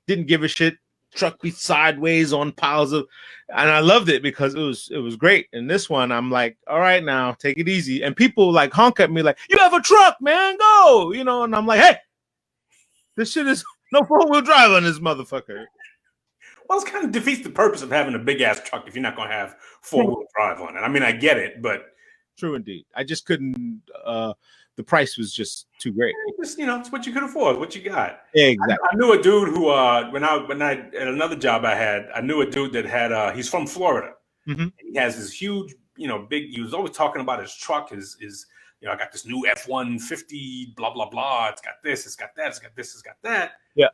didn't give a shit. Truck be sideways on piles of, and I loved it because it was great. And this one, I'm like, all right, now take it easy. And people like honk at me like, you have a truck, man, go, and I'm like, hey, this shit is no 4-wheel drive on this motherfucker. Well, it kind of defeats the purpose of having a big ass truck if you're not going to have 4-wheel drive on it. I mean, I get it, but true indeed. I just couldn't. The price was just too great. It's what you could afford, what you got. Yeah, exactly. I knew a dude who, when I at another job I had, I knew a dude that had. He's from Florida. Mm-hmm. He has this huge, big. He was always talking about his truck. His I got this new F-150, blah blah blah. It's got this. It's got that. It's got this. It's got that. Yeah.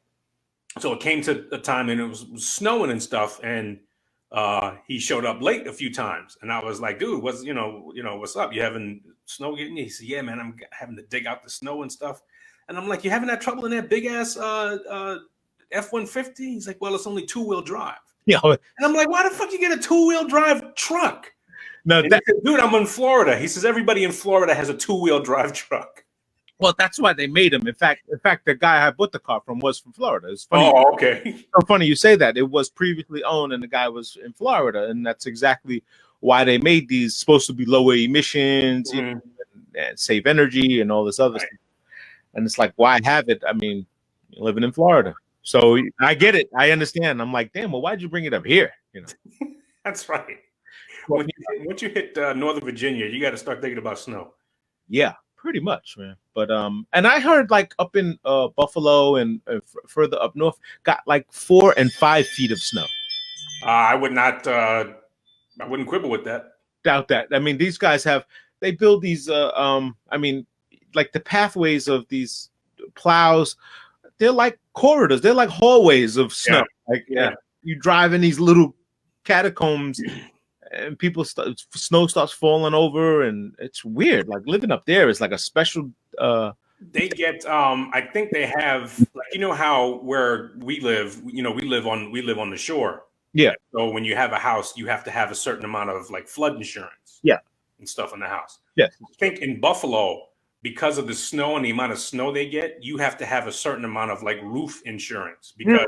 So it came to a time and it was snowing and stuff, and he showed up late a few times, and I was like, dude, what's what's up? You having snow getting you? He said, yeah, man, I'm having to dig out the snow and stuff. And I'm like, you having that trouble in that big ass F-150? He's like, well, it's only 2-wheel drive. Yeah. And I'm like, why the fuck you get a 2-wheel drive truck? No, he said, dude, I'm in Florida. He says everybody in Florida has a 2-wheel drive truck. Well, that's why they made them. In fact, the guy I bought the car from was from Florida. It's funny. Oh, okay. So funny you say that. It was previously owned, and the guy was in Florida, and that's exactly why they made these. Supposed to be lower emissions, and save energy, and all this other stuff. And it's like, why have it? I mean, you're living in Florida, so I get it. I understand. I'm like, damn. Well, why'd you bring it up here? That's right. Once you hit Northern Virginia, you got to start thinking about snow. Yeah. Pretty much, man. But and I heard like up in Buffalo and further up north got like 4 and 5 feet of snow. I would not. I wouldn't quibble with that. Doubt that. I mean, these guys they build these. I mean, like the pathways of these plows. They're like corridors. They're like hallways of snow. Yeah. Like you drive in these little catacombs. And snow starts falling over, and it's weird. Like living up there is like a special. They get. I think they have. Like how where we live. We live on the shore. Yeah. So when you have a house, you have to have a certain amount of like flood insurance. Yeah. And stuff in the house. Yes. I think in Buffalo, because of the snow and the amount of snow they get, you have to have a certain amount of like roof insurance because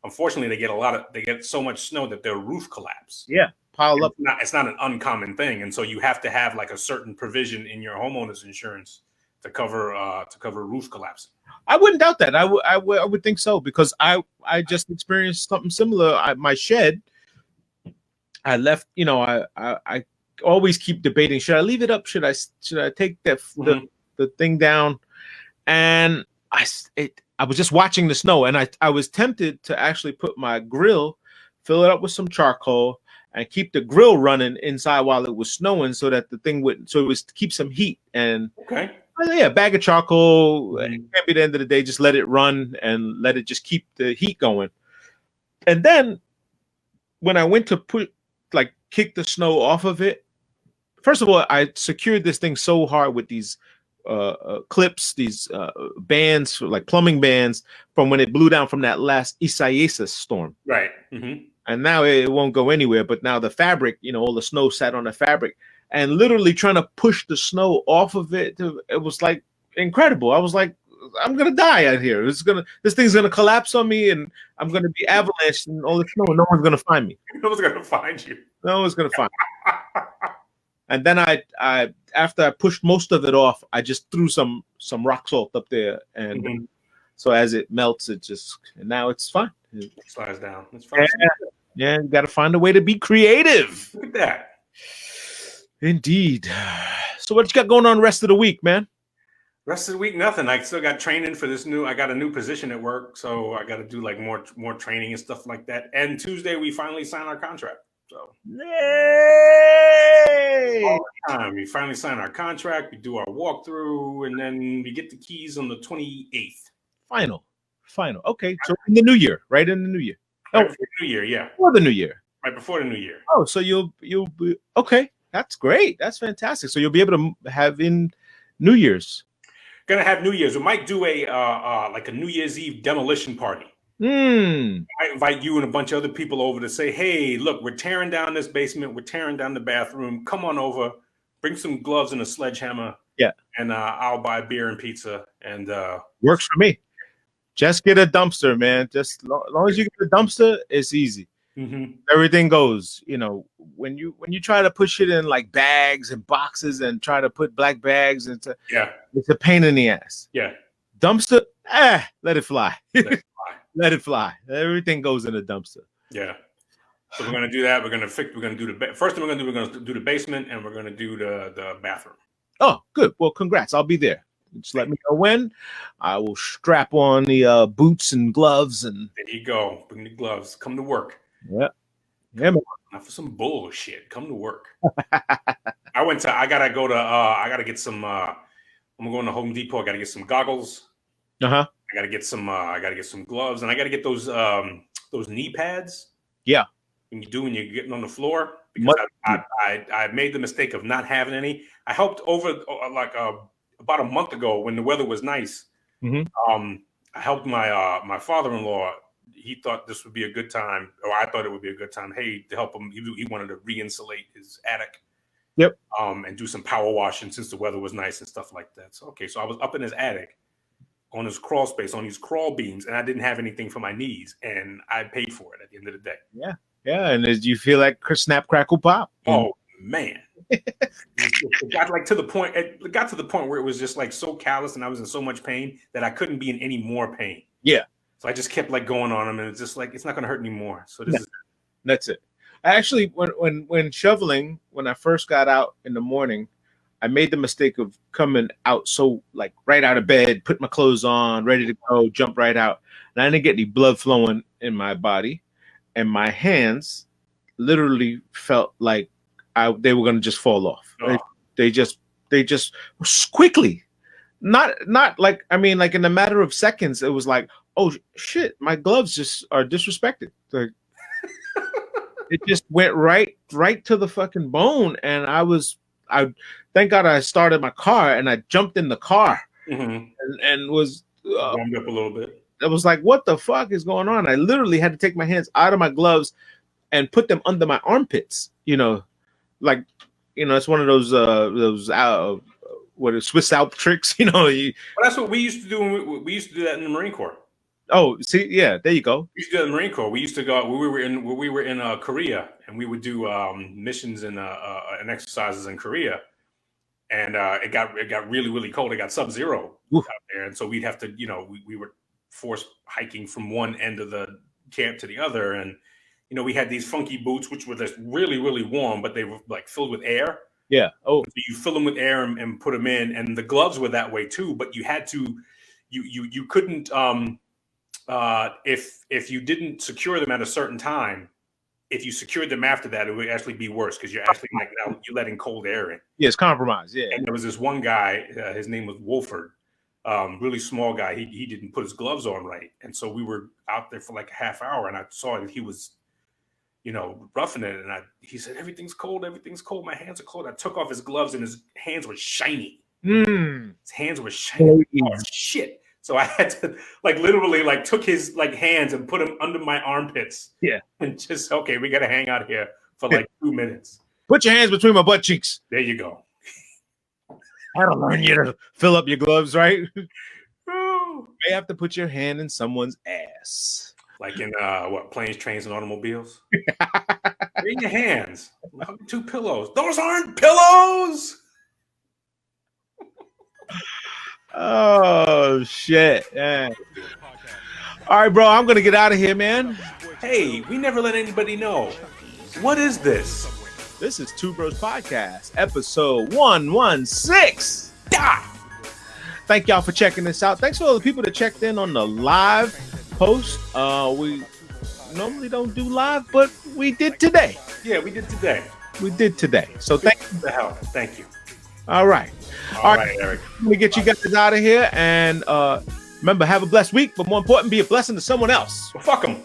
unfortunately they get so much snow that their roof collapse. Yeah. Pile up. It's not an uncommon thing, and so you have to have like a certain provision in your homeowner's insurance to cover roof collapse. I wouldn't doubt that. I would think so because I just experienced something similar. My shed. I left. I always keep debating: should I leave it up? Should I take the thing down? And I was just watching the snow, and I was tempted to actually put my grill, fill it up with some charcoal, and keep the grill running inside while it was snowing so that the thing keep some heat. And a bag of charcoal, it can't be the end of the day, just let it run and let it just keep the heat going. And then when I went to kick the snow off of it, first of all, I secured this thing so hard with these clips, these bands, like plumbing bands from when it blew down from that last Isaias storm. Right. Mm-hmm. And now it won't go anywhere. But now the fabric, all the snow sat on the fabric, and literally trying to push the snow off of it. It was like incredible. I was like, I'm gonna die out here. This thing's gonna collapse on me, and I'm gonna be avalanched and all the snow. And no one's gonna find me. No one's gonna find you. No one's gonna find me. And then I after I pushed most of it off, I just threw some rock salt up there, and So as it melts, it just and now it's fine. Slides down. It's fine. Yeah, you got to find a way to be creative. Look at that. Indeed. So what you got going on the rest of the week, man? Rest of the week, nothing. I still got training for this new. I got a new position at work, so I got to do like more training and stuff like that. And Tuesday we finally sign our contract. So Yay! all the time we finally sign our contract. We do our walkthrough, and then we get the keys on the 28th. Final. Okay, so in the new year, right in the new year. Right before the new year, yeah. Before the new year. Right before the new year. Oh, so you'll be okay. That's great. That's fantastic. So you'll be able to have in New Year's. Gonna have New Year's. We might do a like a New Year's Eve demolition party. Hmm. I invite you and a bunch of other people over to say, hey, look, we're tearing down this basement. We're tearing down the bathroom. Come on over. Bring some gloves and a sledgehammer. Yeah. And I'll buy beer and pizza. And works for me. Just get a dumpster, man. Just as long as you get a dumpster, it's easy. Mm-hmm. Everything goes. You know, when you try to push it in like bags and boxes and try to put black bags into, it's a pain in the ass. Yeah. Dumpster, let it fly. Let it fly. Everything goes in a dumpster. Yeah. So we're gonna do that. We're gonna do the first thing we're gonna do the basement, and we're gonna do the bathroom. Oh, good. Well, congrats. I'll be there. Just let me know when. I will strap on the boots and gloves and. There you go. Bring the gloves. Come to work. Yeah. Yeah, man. Not for some bullshit. Come to work. I gotta get some. I'm going to Home Depot. I gotta get some goggles. Uh-huh. I gotta get some gloves, and I gotta get those knee pads. Yeah. When you're getting on the floor, because I made the mistake of not having any. I helped over about a month ago when the weather was nice. Mm-hmm. I helped my father-in-law. He thought this would be a good time, or I thought it would be a good time. Hey, to help him, he wanted to re-insulate his attic. Yep. And do some power washing since the weather was nice and stuff like that. So so I was up in his attic on his crawl space, on these crawl beams, and I didn't have anything for my knees, and I paid for it at the end of the day. Yeah. Yeah. And did you feel like snap, crackle, pop? Oh man. It got to the point where it was just like so callous and I was in so much pain that I couldn't be in any more pain. Yeah. So I just kept like going on them, and it's just like it's not going to hurt anymore. So that's it. Actually, when shoveling, when I first got out in the morning, I made the mistake of coming out so like right out of bed, put my clothes on, ready to go, jump right out, and I didn't get any blood flowing in my body, and my hands literally felt like they were going to just fall off. Oh. They just quickly, not like, I mean, like in a matter of seconds, it was like, oh shit, my gloves just are disrespected. Like it just went right to the fucking bone. And I thank God I started my car and I jumped in the car and was warmed up a little bit. I was like, what the fuck is going on? I literally had to take my hands out of my gloves and put them under my armpits, like, it's one of those Swiss Alp tricks, Well, that's what we used to do. We used to do that in the Marine Corps. Oh, see, yeah, there you go. We used to do that in the Marine Corps. We used to go when we were in Korea, and we would do missions and exercises in Korea, and it got really, really cold. It got sub-zero out there, and so we'd have to, we were forced hiking from one end of the camp to the other, and we had these funky boots, which were just really, really warm, but they were like filled with air. Yeah. Oh, so you fill them with air and put them in, and the gloves were that way too. But you had to, you couldn't, if you didn't secure them at a certain time, if you secured them after that, it would actually be worse because you're actually like now you're letting cold air in. Yeah, it's compromised. Yeah. And there was this one guy, his name was Wolford, really small guy. He didn't put his gloves on right, and so we were out there for like a half hour, and I saw that he was, roughing it, and he said, everything's cold, my hands are cold. I took off his gloves and his hands were shiny. His hands were shiny. Oh, shit. So I had to literally took his hands and put them under my armpits. Yeah. And just, okay, we got to hang out here for 2 minutes. Put your hands between my butt cheeks. There you go. I don't learn you to fill up your gloves, right? You may have to put your hand in someone's ass. Like in planes, trains, and automobiles? Where are your hands? 2 pillows. Those aren't pillows. Oh shit! Man. All right, bro. I'm gonna get out of here, man. Hey, we never let anybody know. What is this? This is Two Bros Podcast, episode 116. Thank y'all for checking this out. Thanks for all the people that checked in on the live post. We normally don't do live, but we did today. Yeah, we did today. We did today. So thank you. The hell. Thank you. All right. All right, Eric. Let me get you guys out of here. And remember, have a blessed week. But more important, be a blessing to someone else. Well, fuck them.